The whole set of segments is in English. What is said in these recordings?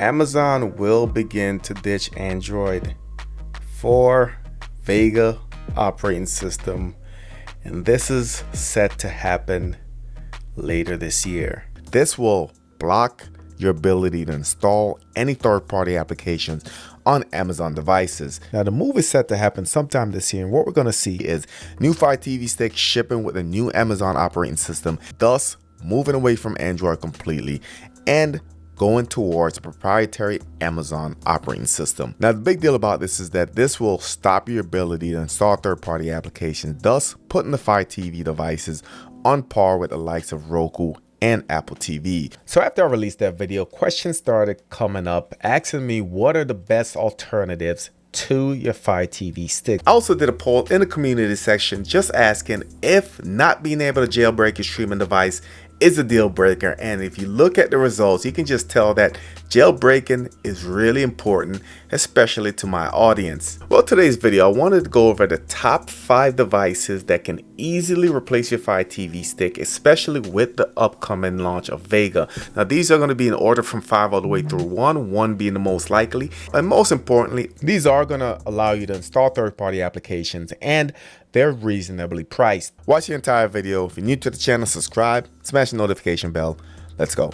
Amazon will begin to ditch Android for Vega operating system, and this is set to happen later this year. This will block your ability to install any third-party applications on Amazon devices. Now, the move is set to happen sometime this year, and what we're going to see is new Fire TV Stick shipping with a new Amazon operating system, thus moving away from Android completely and going towards a proprietary Amazon operating system. Now, the big deal about this is that this will stop your ability to install third-party applications, thus putting the Fire TV devices on par with the likes of Roku and Apple TV. So after I released that video, questions started coming up asking me what are the best alternatives to your Fire TV Stick. I also did a poll in the community section just asking if not being able to jailbreak your streaming device is a deal breaker, and if you look at the results, you can just tell that jailbreaking is really important, especially to my audience. Well, today's video, I wanted to go over the top 5 devices that can easily replace your Fire TV Stick, especially with the upcoming launch of Vega. Now, these are going to be in order from 5 all the way through 1 being the most likely, and most importantly, these are going to allow you to install third-party applications, and they're reasonably priced. Watch the entire video. If you're new to the channel, subscribe, smash the notification bell. Let's go.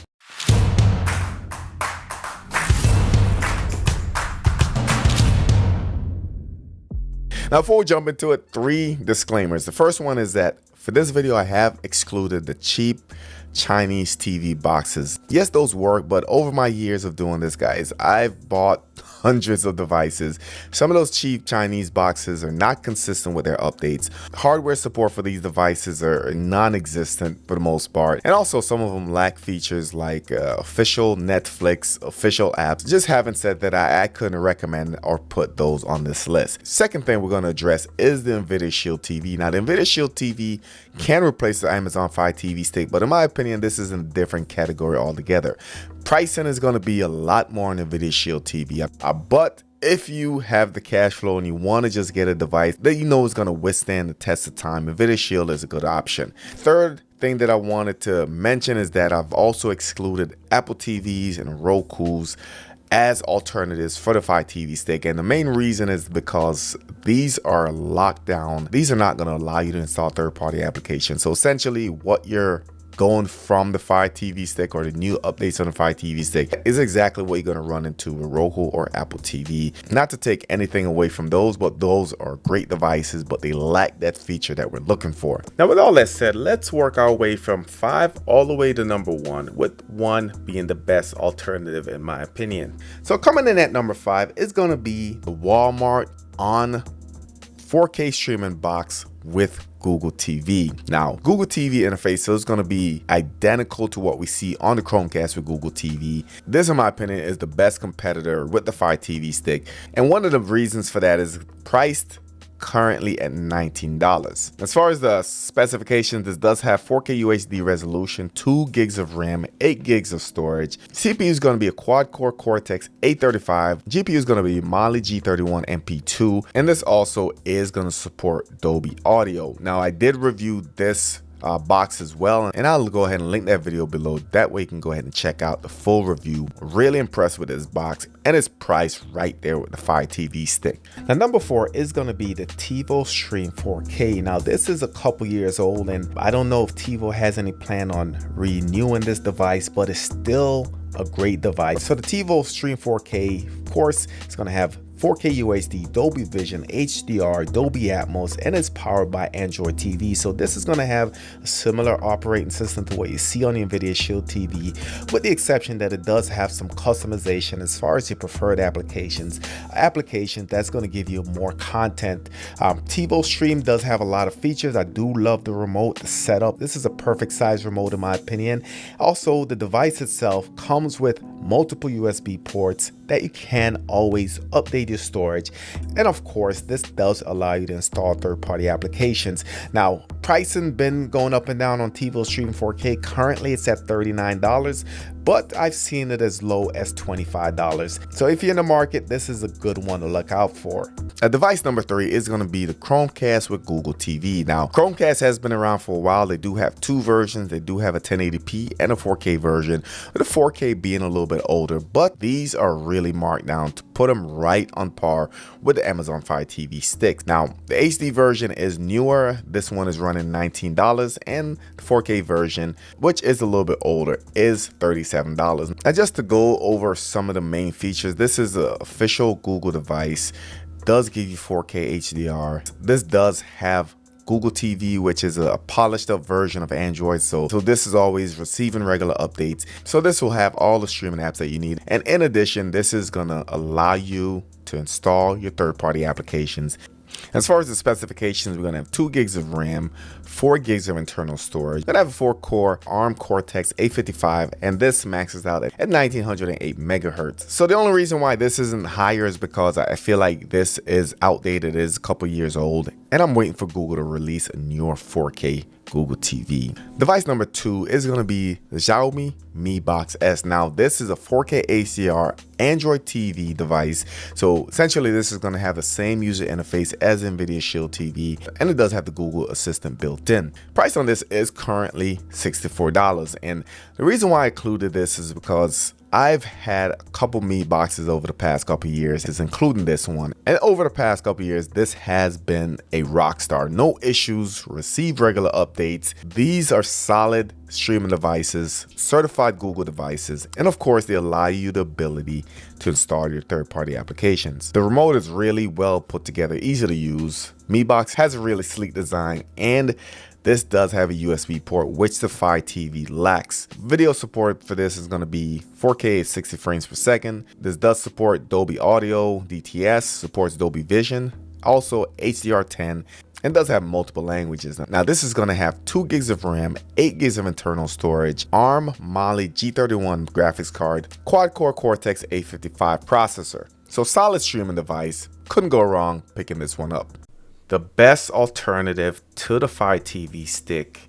Now, before we jump into it, 3 disclaimers. The first one is that for this video, I have excluded the cheap Chinese TV boxes. Yes, those work, but over my years of doing this, guys, I've bought hundreds of devices. Some of those cheap Chinese boxes are not consistent with their updates. Hardware support for these devices are non-existent for the most part, and also some of them lack features like official Netflix, official apps. Just having said that, I couldn't recommend or put those on this list. Second thing we're going to address is the NVIDIA Shield TV. Now, the NVIDIA Shield TV can replace the Amazon Fire TV Stick, but in my opinion, this is in a different category altogether. Pricing is going to be a lot more on NVIDIA Shield TV, but if you have the cash flow and you want to just get a device that you know is going to withstand the test of time, NVIDIA Shield is a good option. Third thing that I wanted to mention is that I've also excluded Apple TVs and Rokus as alternatives for the Fire TV Stick, and the main reason is because these are locked down. These are not going to allow you to install third-party applications. So essentially what you're going from the Fire TV Stick or the new updates on the Fire TV Stick is exactly what you're going to run into with Roku or Apple TV. Not to take anything away from those, but those are great devices, but they lack that feature that we're looking for. Now, with all that said, let's work our way from 5 all the way to number 1, with 1 being the best alternative in my opinion. So coming in at number 5 is going to be the Walmart on 4K streaming box with Google TV. Now, Google TV interface is going to be identical to what we see on the Chromecast with Google TV. This, in my opinion, is the best competitor with the Fire TV Stick, and one of the reasons for that is priced currently at $19. As far as the specifications, this does have 4K UHD resolution, 2 gigs of RAM, 8 gigs of storage. CPU is going to be a quad-core Cortex A35. GPU is going to be Mali G31 MP2, and this also is going to support Dolby Audio. Now, I did review this box as well, and I'll go ahead and link that video below. That way you can go ahead and check out the full review. Really impressed with this box, and it's priced right there with the Fire TV Stick. Now, number 4 is going to be the TiVo Stream 4K. Now, this is a couple years old, and I don't know if TiVo has any plan on renewing this device, but it's still a great device. So the TiVo Stream 4K, of course, it's going to have 4K UHD, Dolby Vision, HDR, Dolby Atmos, and it's powered by Android TV. So this is going to have a similar operating system to what you see on the NVIDIA Shield TV, with the exception that it does have some customization as far as your preferred applications. Application that's going to give you more content. TiVo Stream does have a lot of features. I do love the remote, the setup. This is a perfect size remote in my opinion. Also, the device itself comes with multiple USB ports that you can always update your storage, and of course this does allow you to install third-party applications. Now, pricing been going up and down on TiVo streaming 4K. Currently it's at $39, but I've seen it as low as $25. So if you're in the market, this is a good one to look out for. Device number 3 is going to be the Chromecast with Google TV. Now, Chromecast has been around for a while. They do have two versions. They do have a 1080p and a 4K version, with the 4K being a little bit older, but these are really marked down to put them right on par with the Amazon Fire TV sticks. Now, the HD version is newer. This one is running $19, and the 4K version, which is a little bit older, is $37. Now, just to go over some of the main features, this is an official Google device. Does give you 4K HDR. This does have Google TV, which is a polished up version of Android. So this is always receiving regular updates. So this will have all the streaming apps that you need. And in addition, this is gonna allow you to install your third-party applications. As far as the specifications, we're gonna have 2 gigs of RAM, 4 gigs of internal storage. Gonna have a 4-core ARM Cortex A55, and this maxes out at 1908 megahertz. So the only reason why this isn't higher is because I feel like this is outdated. It is a couple years old, and I'm waiting for Google to release a newer 4K Google TV. Device number 2 is going to be the Xiaomi Mi Box S. Now, this is a 4K HDR Android TV device. So essentially, this is going to have the same user interface as NVIDIA Shield TV, and it does have the Google Assistant built in. Price on this is currently $64. And the reason why I included this is because I've had a couple Mi boxes over the past couple years, including this one. And over the past couple years, this has been a rock star. No issues, receive regular updates. These are solid streaming devices, certified Google devices, and of course, they allow you the ability to install your third-party applications. The remote is really well put together, easy to use. Mi Box has a really sleek design, and this does have a USB port, which the Fire TV lacks. Video support for this is going to be 4K at 60 frames per second. This does support Dolby Audio, DTS, supports Dolby Vision, also HDR10, and does have multiple languages. Now, this is going to have 2 gigs of RAM, 8 gigs of internal storage, ARM Mali G31 graphics card, quad-core Cortex A55 processor. So solid streaming device. Couldn't go wrong picking this one up. The best alternative to the Fire TV stick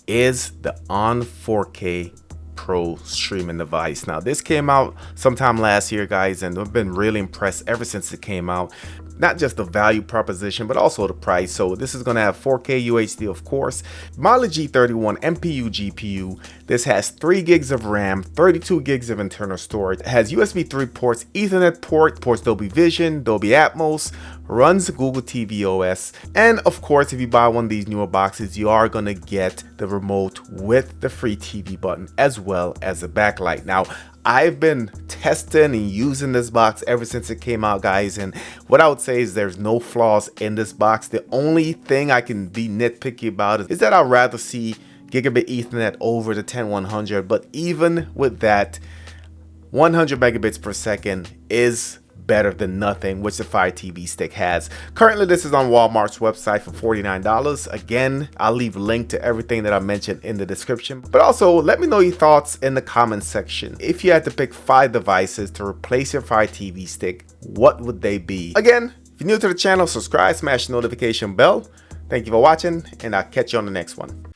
is the On 4K Pro streaming device. Now, this came out sometime last year, guys, and I've been really impressed ever since it came out. Not just the value proposition, but also the price. So this is going to have 4K UHD, of course. Mali G31 MPU GPU. This has 3 gigs of RAM, 32 gigs of internal storage. It has USB 3 ports, Ethernet port, supports Dolby Vision, Dolby Atmos, runs Google TV OS. And of course, if you buy one of these newer boxes, you are going to get the remote with the free TV button as well as the backlight. Now, I've been testing and using this box ever since it came out, guys, and what I would say is there's no flaws in this box. The only thing I can be nitpicky about is that I'd rather see gigabit Ethernet over the 10100, but even with that, 100 megabits per second is better than nothing, which the Fire TV stick has. Currently, this is on Walmart's website for $49. Again, I'll leave a link to everything that I mentioned in the description. But also, let me know your thoughts in the comment section. If you had to pick 5 devices to replace your Fire TV stick, what would they be? Again, if you're new to the channel, subscribe, smash the notification bell. Thank you for watching, and I'll catch you on the next one.